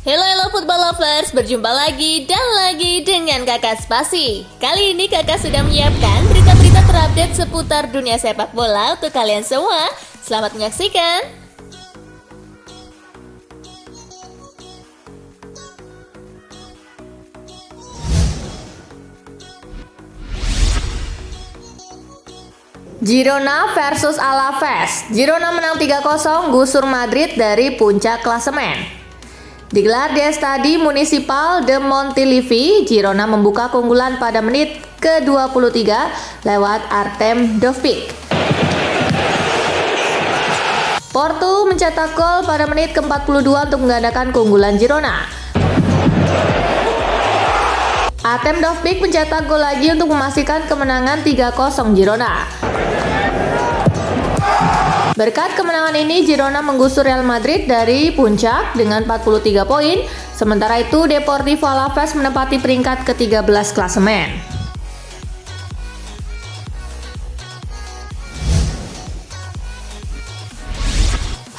Hello football lovers, berjumpa lagi dan lagi dengan Kakak Spasi. Kali ini Kakak sudah menyiapkan berita-berita terupdate seputar dunia sepak bola untuk kalian semua. Selamat menyaksikan. Girona versus Alaves. Girona menang 3-0 gusur Madrid dari puncak klasemen. Digelar di Estadi Municipal de Montilivi, Girona membuka keunggulan pada menit ke-23 lewat Artem Dovbyk. Porto mencetak gol pada menit ke-42 untuk menggandakan keunggulan Girona. Artem Dovbyk mencetak gol lagi untuk memastikan kemenangan 3-0 Girona. Berkat kemenangan ini, Girona menggusur Real Madrid dari puncak dengan 43 poin. Sementara itu, Deportivo Alaves menempati peringkat ke-13 klasemen.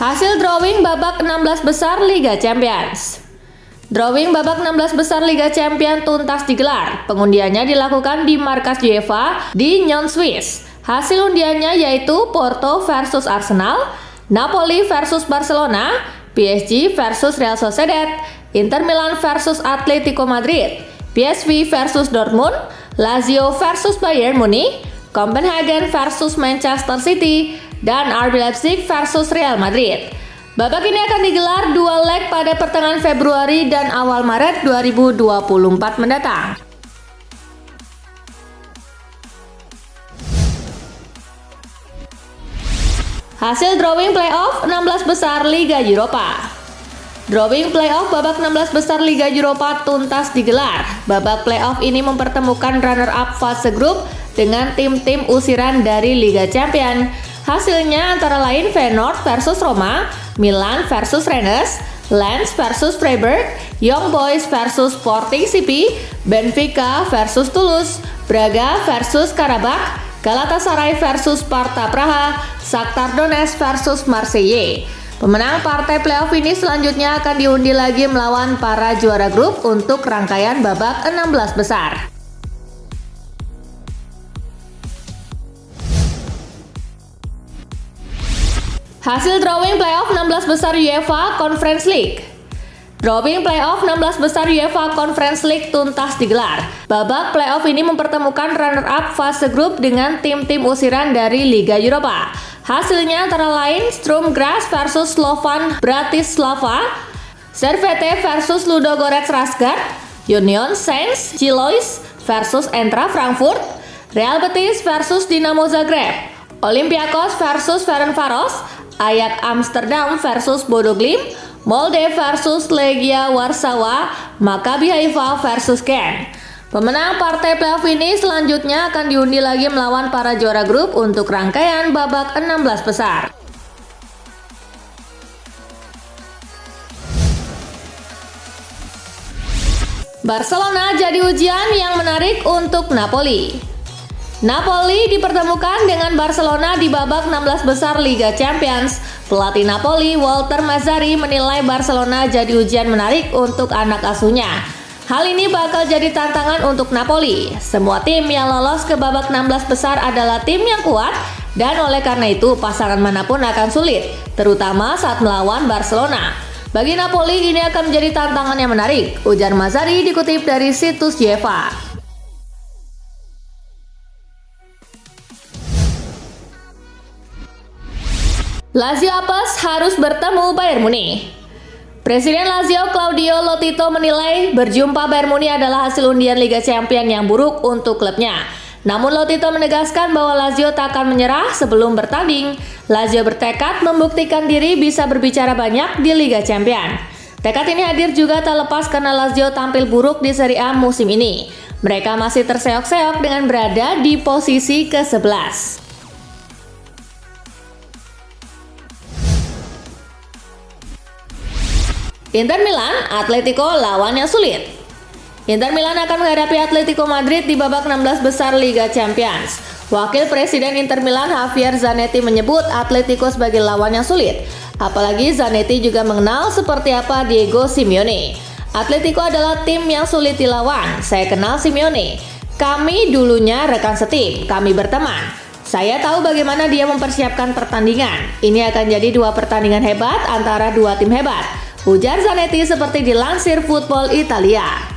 Hasil drawing babak 16 besar Liga Champions. Drawing babak 16 besar Liga Champions tuntas digelar. Pengundiannya dilakukan di markas UEFA di Nyon, Swiss. Hasil undiannya yaitu Porto versus Arsenal, Napoli versus Barcelona, PSG versus Real Sociedad, Inter Milan versus Atletico Madrid, PSV versus Dortmund, Lazio versus Bayern Munich, Copenhagen versus Manchester City, dan RB Leipzig versus Real Madrid. Babak ini akan digelar 2 leg pada pertengahan Februari dan awal Maret 2024 mendatang. Hasil drawing playoff 16 besar Liga Eropa. Drawing playoff babak 16 besar Liga Eropa tuntas digelar. Babak playoff ini mempertemukan runner-up fase grup dengan tim-tim usiran dari Liga Champions. Hasilnya antara lain Feyenoord versus Roma, Milan versus Rennes, Lens versus Freiburg, Young Boys versus Sporting CP, Benfica versus Toulouse, Braga versus Karabakh, Galatasaray versus Sparta Praha, Shakhtar Donetsk versus Marseille. Pemenang partai playoff ini selanjutnya akan diundi lagi melawan para juara grup untuk rangkaian babak 16 besar. Hasil drawing playoff 16 besar UEFA Conference League. Drawing playoff 16 besar UEFA Conference League tuntas digelar. Babak playoff ini mempertemukan runner-up fase grup dengan tim-tim usiran dari Liga Eropa. Hasilnya antara lain Sturm Graz versus Slovan Bratislava, Servette versus Ludogorets Razgrad, Union Saint-Gilloise versus Eintracht Frankfurt, Real Betis versus Dinamo Zagreb, Olympiakos versus Ferencvaros, Ajax Amsterdam versus Bodo Glimt, Molde versus Legia Warsawa, Maccabi Haifa versus Genk. Pemenang partai playoff ini selanjutnya akan diundi lagi melawan para juara grup untuk rangkaian babak 16 besar. Barcelona jadi ujian yang menarik untuk Napoli. Napoli dipertemukan dengan Barcelona di babak 16 besar Liga Champions. Pelatih Napoli, Walter Mazzarri, menilai Barcelona jadi ujian menarik untuk anak asuhnya. Hal ini bakal jadi tantangan untuk Napoli. Semua tim yang lolos ke babak 16 besar adalah tim yang kuat, dan oleh karena itu pasangan manapun akan sulit, terutama saat melawan Barcelona. Bagi Napoli ini akan menjadi tantangan yang menarik, ujar Mazzarri dikutip dari situs UEFA. Lazio apes harus bertemu Bayern Munich. Presiden Lazio Claudio Lotito menilai berjumpa Bayern Munich adalah hasil undian Liga Champions yang buruk untuk klubnya. Namun Lotito menegaskan bahwa Lazio tak akan menyerah sebelum bertanding. Lazio bertekad membuktikan diri bisa berbicara banyak di Liga Champions. Tekad ini hadir juga tak lepas karena Lazio tampil buruk di Serie A musim ini. Mereka masih terseok-seok dengan berada di posisi ke-11. Inter Milan, Atletico lawan yang sulit. Inter Milan akan menghadapi Atletico Madrid di babak 16 besar Liga Champions. Wakil Presiden Inter Milan Javier Zanetti menyebut Atletico sebagai lawan yang sulit. Apalagi Zanetti juga mengenal seperti apa Diego Simeone. Atletico adalah tim yang sulit dilawan. Saya kenal Simeone. Kami dulunya rekan setim, kami berteman. Saya tahu bagaimana dia mempersiapkan pertandingan. Ini akan jadi 2 pertandingan hebat antara 2 tim hebat, ujar Zanetti seperti dilansir Football Italia.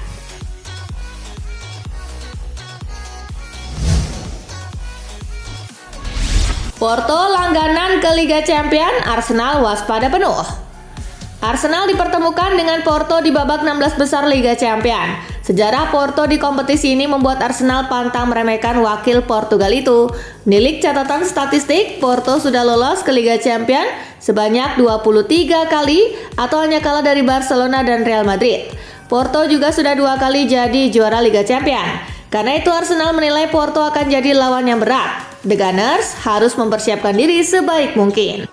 Porto langganan ke Liga Champions, Arsenal waspada penuh. Arsenal dipertemukan dengan Porto di babak 16 besar Liga Champions. Sejarah Porto di kompetisi ini membuat Arsenal pantang meremehkan wakil Portugal itu. Menilik catatan statistik, Porto sudah lolos ke Liga Champions sebanyak 23 kali atau hanya kalah dari Barcelona dan Real Madrid. Porto juga sudah 2 kali jadi juara Liga Champions. Karena itu Arsenal menilai Porto akan jadi lawan yang berat. The Gunners harus mempersiapkan diri sebaik mungkin.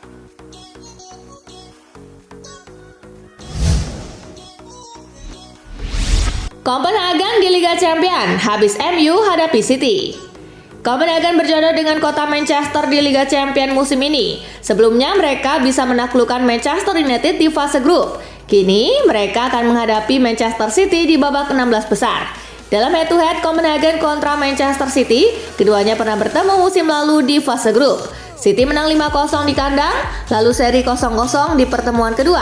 Copenhagen di Liga Champions, habis MU hadapi City. Copenhagen berjodoh dengan kota Manchester di Liga Champions musim ini. Sebelumnya mereka bisa menaklukkan Manchester United di fase grup. Kini mereka akan menghadapi Manchester City di babak 16 besar. Dalam head-to-head Copenhagen kontra Manchester City, keduanya pernah bertemu musim lalu di fase grup. City menang 5-0 di kandang, lalu seri 0-0 di pertemuan kedua.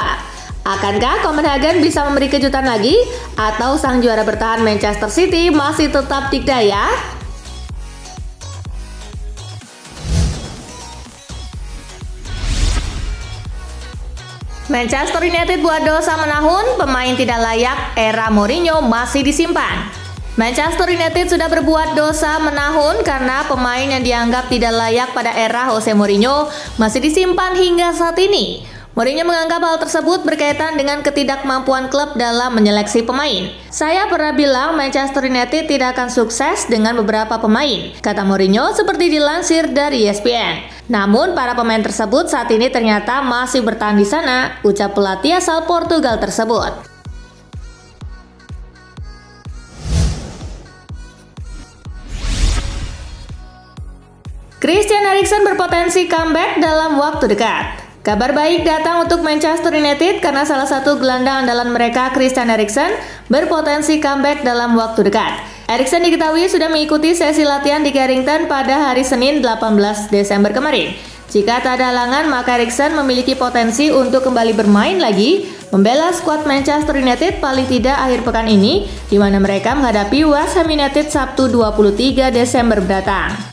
Akankah Copenhagen bisa memberi kejutan lagi? Atau sang juara bertahan Manchester City masih tetap dikdaya? Manchester United buat dosa menahun, pemain tidak layak era Mourinho masih disimpan. Manchester United sudah berbuat dosa menahun karena pemain yang dianggap tidak layak pada era Jose Mourinho masih disimpan hingga saat ini. Mourinho menganggap hal tersebut berkaitan dengan ketidakmampuan klub dalam menyeleksi pemain. Saya pernah bilang Manchester United tidak akan sukses dengan beberapa pemain, kata Mourinho seperti dilansir dari ESPN. Namun para pemain tersebut saat ini ternyata masih bertahan di sana, ucap pelatih asal Portugal tersebut. Christian Eriksen berpotensi comeback dalam waktu dekat. Kabar baik datang untuk Manchester United karena salah satu gelandang andalan mereka, Christian Eriksen, berpotensi comeback dalam waktu dekat. Eriksen diketahui sudah mengikuti sesi latihan di Carrington pada hari Senin 18 Desember kemarin. Jika tak ada halangan, maka Eriksen memiliki potensi untuk kembali bermain lagi, membela skuad Manchester United paling tidak akhir pekan ini, di mana mereka menghadapi West Ham United Sabtu 23 Desember mendatang.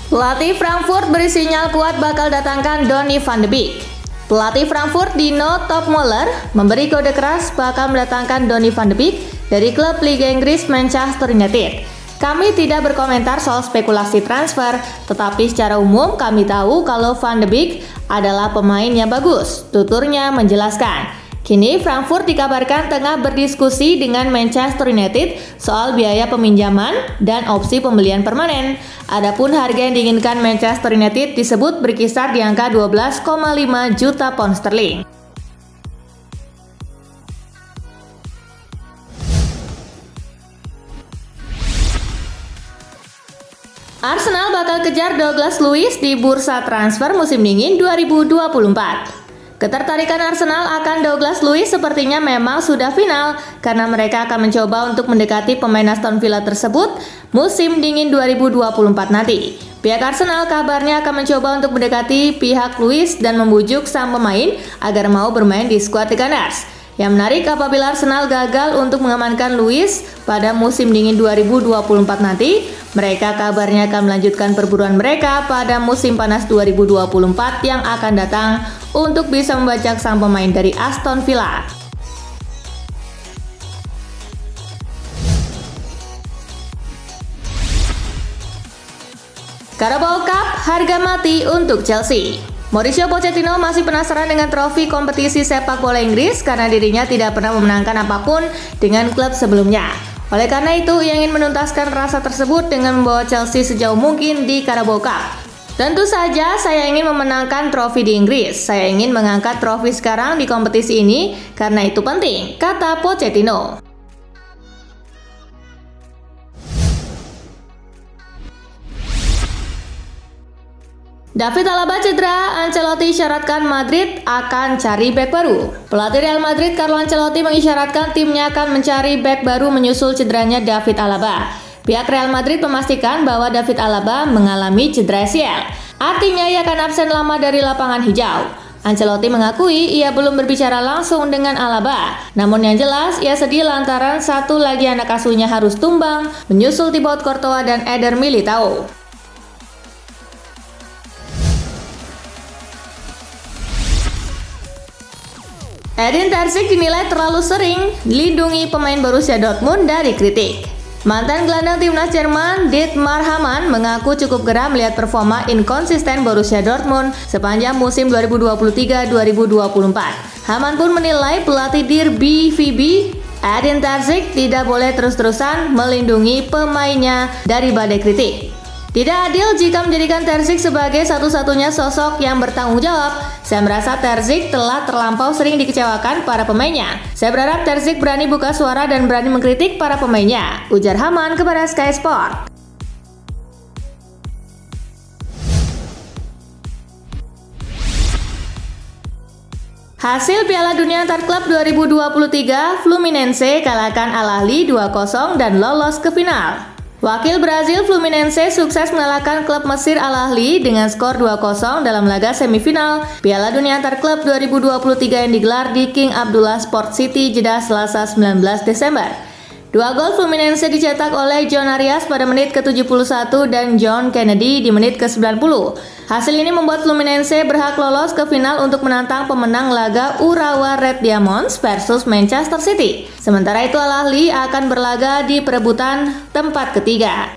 Pelatih Frankfurt beri sinyal kuat bakal datangkan Donny van de Beek. Pelatih Frankfurt Dino Topmuller memberi kode keras bakal mendatangkan Donny van de Beek dari klub Liga Inggris Manchester United. Kami tidak berkomentar soal spekulasi transfer, tetapi secara umum kami tahu kalau Van de Beek adalah pemain yang bagus, tuturnya menjelaskan. Kini Frankfurt dikabarkan tengah berdiskusi dengan Manchester United soal biaya peminjaman dan opsi pembelian permanen. Adapun harga yang diinginkan Manchester United disebut berkisar di angka 12,5 juta pound sterling. Arsenal bakal kejar Douglas Luiz di bursa transfer musim dingin 2024. Ketertarikan Arsenal akan Douglas Luiz sepertinya memang sudah final karena mereka akan mencoba untuk mendekati pemain Aston Villa tersebut musim dingin 2024 nanti. Pihak Arsenal kabarnya akan mencoba untuk mendekati pihak Luiz dan membujuk sang pemain agar mau bermain di skuad The Gunners. Yang menarik apabila Arsenal gagal untuk mengamankan Luiz pada musim dingin 2024 nanti, mereka kabarnya akan melanjutkan perburuan mereka pada musim panas 2024 yang akan datang untuk bisa membajak sang pemain dari Aston Villa. Carabao Cup harga mati untuk Chelsea. Mauricio Pochettino masih penasaran dengan trofi kompetisi sepak bola Inggris karena dirinya tidak pernah memenangkan apapun dengan klub sebelumnya. Oleh karena itu, ia ingin menuntaskan rasa tersebut dengan membawa Chelsea sejauh mungkin di Carabao Cup. Tentu saja saya ingin memenangkan trofi di Inggris. Saya ingin mengangkat trofi sekarang di kompetisi ini karena itu penting, kata Pochettino. David Alaba cedera, Ancelotti isyaratkan Madrid akan cari bek baru. Pelatih Real Madrid Carlo Ancelotti mengisyaratkan timnya akan mencari bek baru menyusul cederanya David Alaba. Pihak Real Madrid memastikan bahwa David Alaba mengalami cedera ACL. Artinya ia akan absen lama dari lapangan hijau. Ancelotti mengakui ia belum berbicara langsung dengan Alaba. Namun yang jelas, ia sedih lantaran satu lagi anak asuhnya harus tumbang, menyusul Thibaut Courtois dan Eder Militao. Edin Terzic dinilai terlalu sering melindungi pemain Borussia Dortmund dari kritik. Mantan gelandang timnas Jerman Dietmar Hamann mengaku cukup geram melihat performa inkonsisten Borussia Dortmund sepanjang musim 2023-2024. Hamann pun menilai pelatih Dir BVB Edin Terzic tidak boleh terus-terusan melindungi pemainnya dari badai kritik. Tidak adil jika menjadikan Terzic sebagai satu-satunya sosok yang bertanggung jawab. Saya merasa Terzic telah terlampau sering dikecewakan para pemainnya. Saya berharap Terzic berani buka suara dan berani mengkritik para pemainnya, ujar Hamann kepada Sky Sport. Hasil Piala Dunia antar klub 2023, Fluminense kalahkan Al Ahly 2-0 dan lolos ke final. Wakil Brazil Fluminense sukses mengalahkan klub Mesir Al Ahly dengan skor 2-0 dalam laga semifinal Piala Dunia antar klub 2023 yang digelar di King Abdullah Sport City, Jeddah, Selasa 19 Desember. Dua gol Fluminense dicetak oleh John Arias pada menit ke-71 dan John Kennedy di menit ke-90. Hasil ini membuat Fluminense berhak lolos ke final untuk menantang pemenang laga Urawa Red Diamonds versus Manchester City. Sementara itu Al Ahly akan berlaga di perebutan tempat ketiga.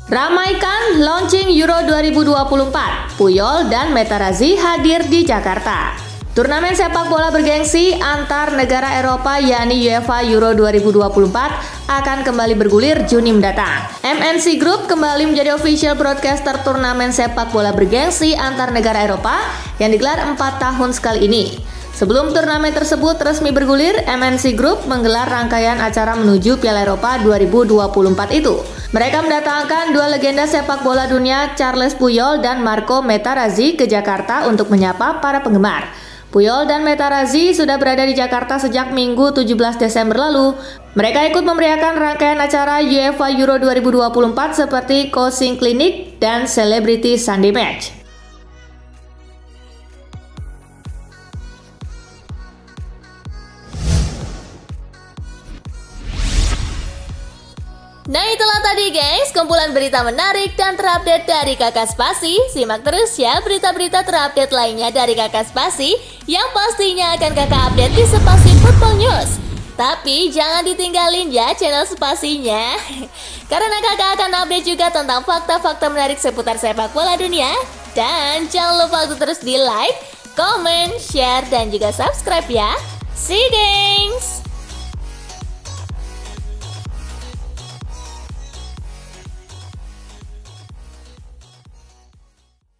Ramaikan launching Euro 2024, Puyol dan Materazzi hadir di Jakarta. Turnamen sepak bola bergengsi antar negara Eropa yakni UEFA Euro 2024 akan kembali bergulir Juni mendatang. MNC Group kembali menjadi official broadcaster turnamen sepak bola bergengsi antar negara Eropa yang digelar 4 tahun sekali ini. Sebelum turnamen tersebut resmi bergulir, MNC Group menggelar rangkaian acara menuju Piala Eropa 2024 itu. Mereka mendatangkan dua legenda sepak bola dunia, Charles Puyol dan Marco Materazzi ke Jakarta untuk menyapa para penggemar. Puyol dan Materazzi sudah berada di Jakarta sejak Minggu 17 Desember lalu. Mereka ikut memeriahkan rangkaian acara UEFA Euro 2024 seperti coaching clinic dan Celebrity Sunday Match. Nah itulah tadi guys, kumpulan berita menarik dan terupdate dari Kakak Spasi. Simak terus ya berita-berita terupdate lainnya dari Kakak Spasi yang pastinya akan Kakak update di Spasi Football News. Tapi jangan ditinggalin ya channel Spasinya, karena Kakak akan update juga tentang fakta-fakta menarik seputar sepak bola dunia. Dan jangan lupa untuk terus di like, comment, share, dan juga subscribe ya. See you guys!